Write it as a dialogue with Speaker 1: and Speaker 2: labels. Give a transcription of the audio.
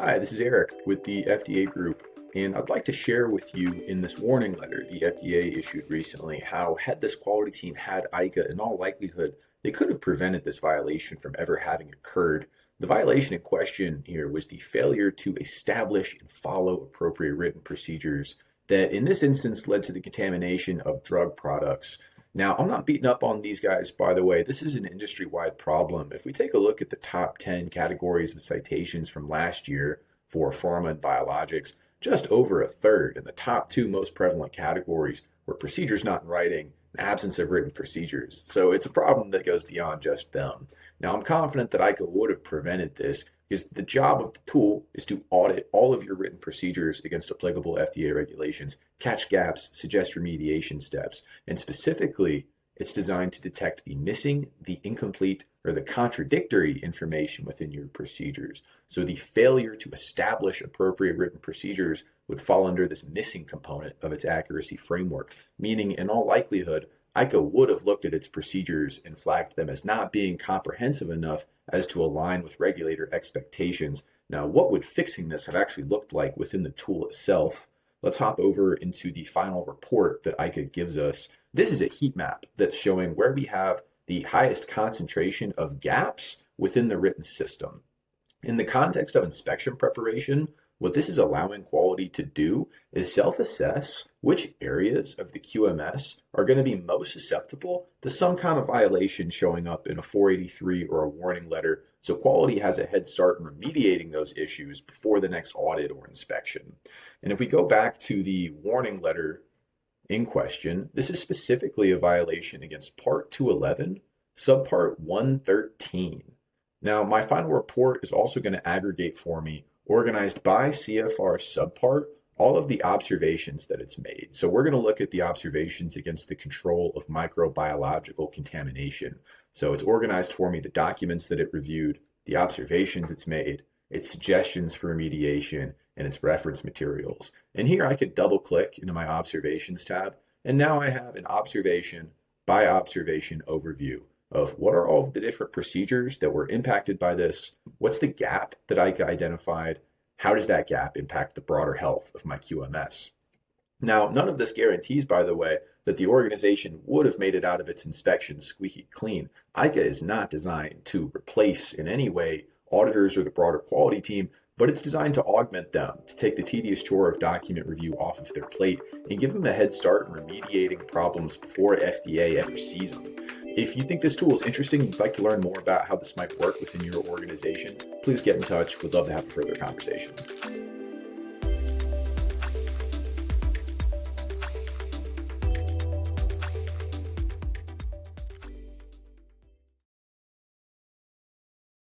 Speaker 1: Hi, this is Eric with the FDA Group, and I'd like to share with you in this warning letter the FDA issued recently how, had this quality team had AICA, in all likelihood, they could have prevented this violation from ever having occurred. The violation in question here was the failure to establish and follow appropriate written procedures that, in this instance, led to the contamination of drug products. Now, I'm not beating up on these guys, by the way. This is an industry-wide problem. If we take a look at the top 10 categories of citations from last year for pharma and biologics, just over a third, and the top two most prevalent categories were procedures not in writing and absence of written procedures. So it's a problem that goes beyond just them. Now, I'm confident that ICA would have prevented this because the job of the tool is to audit all of your written procedures against applicable FDA regulations, catch gaps, suggest remediation steps, and specifically, it's designed to detect the missing, the incomplete, or the contradictory information within your procedures. So the failure to establish appropriate written procedures would fall under this missing component of its accuracy framework, meaning in all likelihood, ICA would have looked at its procedures and flagged them as not being comprehensive enough as to align with regulator expectations. Now, what would fixing this have actually looked like within the tool itself? Let's hop over into the final report that ICA gives us. This is a heat map that's showing where we have the highest concentration of gaps within the written system. In the context of inspection preparation, what this is allowing quality to do is self-assess which areas of the QMS are going to be most susceptible to some kind of violation showing up in a 483 or a warning letter, so quality has a head start in remediating those issues before the next audit or inspection. And if we go back to the warning letter in question, this is specifically a violation against Part 211, Subpart 113. Now, my final report is also going to aggregate for me, organized by CFR subpart, all of the observations that it's made. So we're going to look at the observations against the control of microbiological contamination. So it's organized for me the documents that it reviewed, the observations it's made, its suggestions for remediation, and its reference materials. And here I could double click into my observations tab, and now I have an observation by observation overview of what are all of the different procedures that were impacted by this, what's the gap that ICA identified, how does that gap impact the broader health of my QMS. Now, none of this guarantees, by the way, that the organization would have made it out of its inspection squeaky clean. ICA is not designed to replace in any way auditors or the broader quality team, but it's designed to augment them, to take the tedious chore of document review off of their plate and give them a head start in remediating problems before FDA ever sees them. If you think this tool is interesting and you'd like to learn more about how this might work within your organization, please get in touch. We'd love to have a further conversation.